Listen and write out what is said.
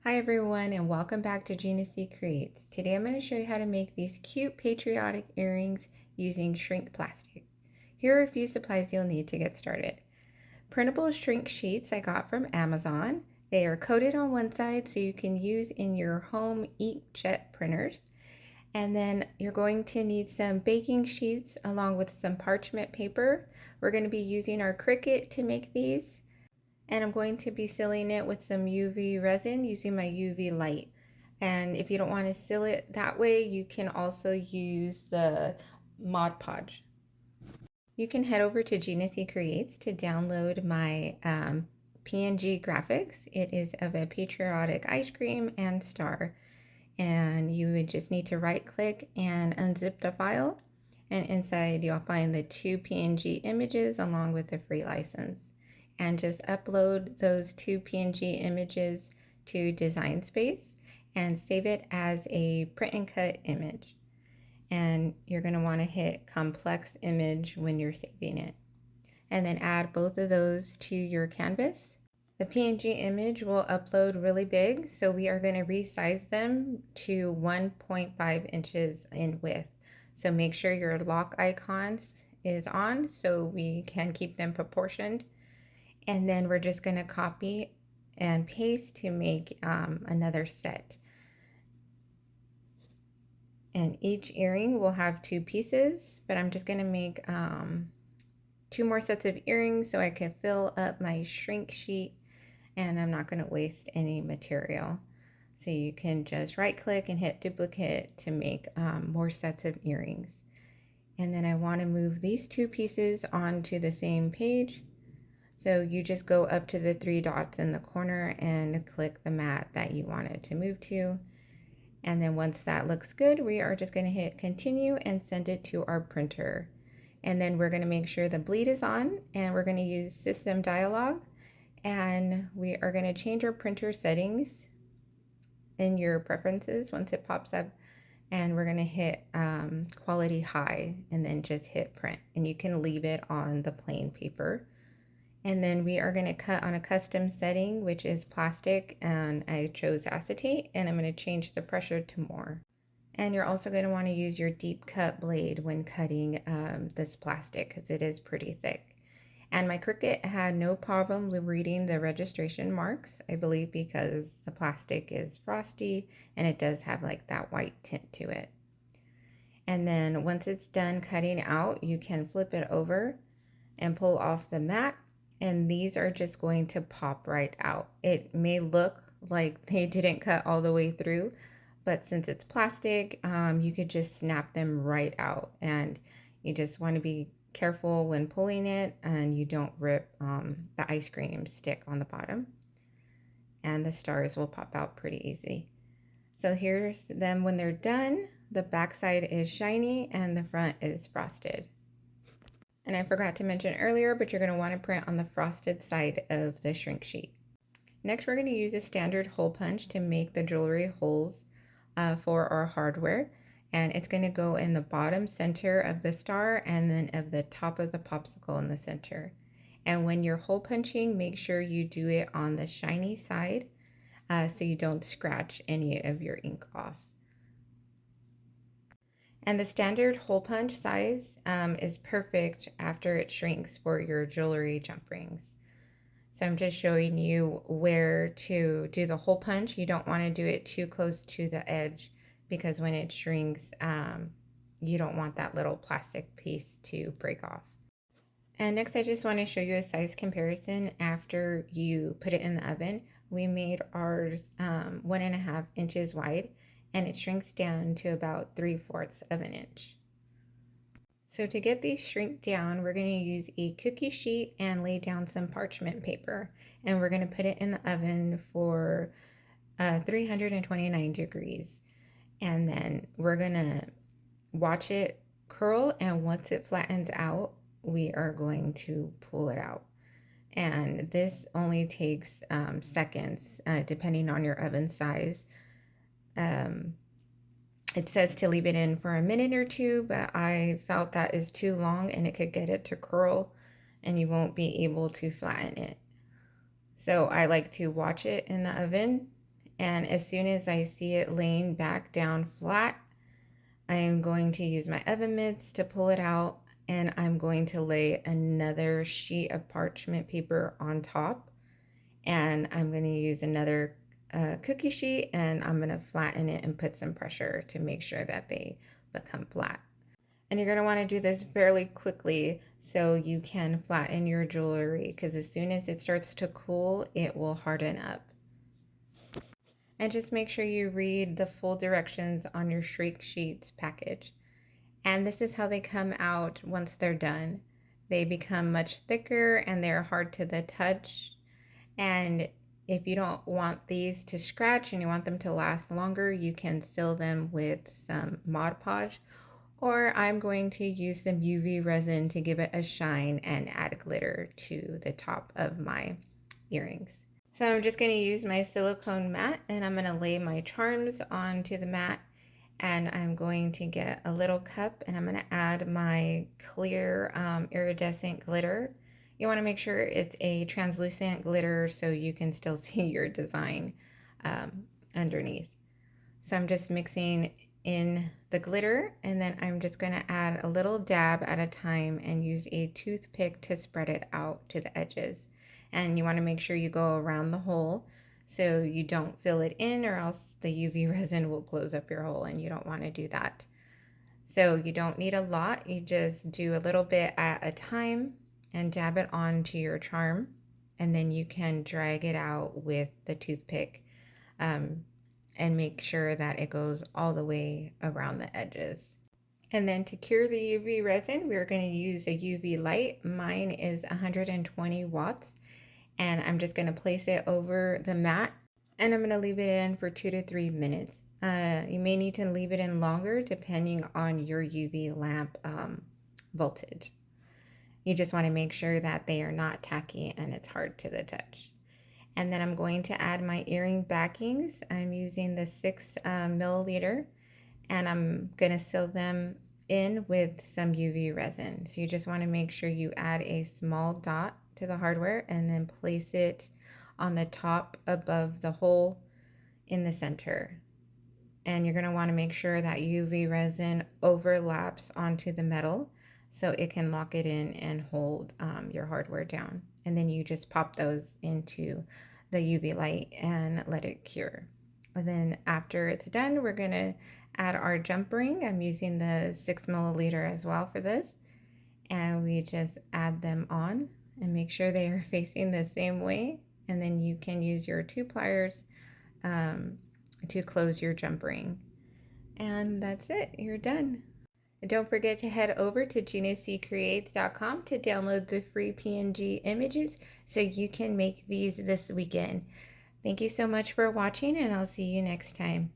Hi everyone and welcome back to Gina C Creates. Today I'm going to show you how to make these cute patriotic earrings using shrink plastic. Here are a few supplies you'll need to get started. Printable shrink sheets I got from Amazon. They are coated on one side so you can use in your home inkjet printers. And then you're going to need some baking sheets along with some parchment paper. We're going to be using our Cricut to make these. And I'm going to be sealing it with some UV resin using my UV light. And if you don't want to seal it that way, you can also use the Mod Podge. You can head over to Gina C Creates to download my PNG graphics. It is of a patriotic ice cream and star. And you would just need to right click and unzip the file. And inside you'll find the two PNG images along with a free license. And just upload those two PNG images to Design Space and save it as a print and cut image. And you're going to want to hit complex image when you're saving it. And then add both of those to your canvas. The PNG image will upload really big, so we are going to resize them to 1.5 inches in width. So make sure your lock icons is on so we can keep them proportioned. And then we're just going to copy and paste to make another set. And each earring will have two pieces, but I'm just going to make two more sets of earrings so I can fill up my shrink sheet and I'm not going to waste any material. So you can just right click and hit duplicate to make more sets of earrings. And then I want to move these two pieces onto the same page. So you just go up to the three dots in the corner and click the mat that you wanted to move to. And then once that looks good, we are just going to hit continue and send it to our printer. And then we're going to make sure the bleed is on and we're going to use system dialog. And we are going to change our printer settings in your preferences once it pops up. And we're going to hit quality high and then just hit print. And you can leave it on the plain paper. And then we are going to cut on a custom setting, which is plastic, and I chose acetate, and I'm going to change the pressure to more. And you're also going to want to use your deep cut blade when cutting this plastic because it is pretty thick. And my Cricut had no problem reading the registration marks, I believe because the plastic is frosty and it does have like that white tint to it. And then once it's done cutting out, you can flip it over and pull off the mat. And these are just going to pop right out. It may look like they didn't cut all the way through, but since it's plastic, you could just snap them right out. And you just want to be careful when pulling it and you don't rip the ice cream stick on the bottom. And the stars will pop out pretty easy. So here's them when they're done. The back side is shiny and the front is frosted. And I forgot to mention earlier, but you're going to want to print on the frosted side of the shrink sheet. Next, we're going to use a standard hole punch to make the jewelry holes for our hardware. And it's going to go in the bottom center of the star and then of the top of the popsicle in the center. And when you're hole punching, make sure you do it on the shiny side so you don't scratch any of your ink off. And the standard hole punch size is perfect after it shrinks for your jewelry jump rings. So I'm just showing you where to do the hole punch. You don't want to do it too close to the edge because when it shrinks, you don't want that little plastic piece to break off. And next I just want to show you a size comparison after you put it in the oven. We made ours 1.5 inches wide and it shrinks down to about 3/4 of an inch. So to get these shrink down, we're going to use a cookie sheet and lay down some parchment paper. And we're going to put it in the oven for 329 degrees. And then we're going to watch it curl, and once it flattens out, we are going to pull it out. And this only takes seconds depending on your oven size. It says to leave it in for a minute or two, but I felt that is too long and it could get it to curl and you won't be able to flatten it. So I like to watch it in the oven And as soon as I see it laying back down flat, I am going to use my oven mitts to pull it out, and I'm going to lay another sheet of parchment paper on top, and I'm going to use another cookie sheet, and I'm going to flatten it and put some pressure to make sure that they become flat. And you're going to want to do this fairly quickly so you can flatten your jewelry, because as soon as it starts to cool, it will harden up. And just make sure you read the full directions on your shrink sheets package. And this is how they come out once they're done. They become much thicker and they're hard to the touch. And if you don't want these to scratch and you want them to last longer, you can seal them with some Mod Podge, or I'm going to use some UV resin to give it a shine and add glitter to the top of my earrings. So I'm just going to use my silicone mat, and I'm going to lay my charms onto the mat, and I'm going to get a little cup and I'm going to add my clear iridescent glitter. You want to make sure it's a translucent glitter so you can still see your design underneath. So I'm just mixing in the glitter, and then I'm just going to add a little dab at a time and use a toothpick to spread it out to the edges. And you want to make sure you go around the hole so you don't fill it in, or else the UV resin will close up your hole, and you don't want to do that. So you don't need a lot, you just do a little bit at a time and dab it onto your charm, and then you can drag it out with the toothpick and make sure that it goes all the way around the edges. And then to cure the UV resin, we're going to use a UV light. Mine is 120 watts, and I'm just going to place it over the mat, and I'm going to leave it in for 2 to 3 minutes. You may need to leave it in longer depending on your UV lamp voltage. You just want to make sure that they are not tacky and it's hard to the touch. And then I'm going to add my earring backings. I'm using the 6 milliliter, and I'm going to seal them in with some UV resin. So you just want to make sure you add a small dot to the hardware and then place it on the top above the hole in the center. And you're going to want to make sure that UV resin overlaps onto the metal so it can lock it in and hold your hardware down. And then you just pop those into the UV light and let it cure. And then after it's done, we're going to add our jump ring. I'm using the 6 milliliter as well for this. And we just add them on and make sure they are facing the same way. And then you can use your 2 pliers to close your jump ring. And that's it, you're done. Don't forget to head over to GinaCCreates.com to download the free PNG images so you can make these this weekend. Thank you so much for watching, and I'll see you next time.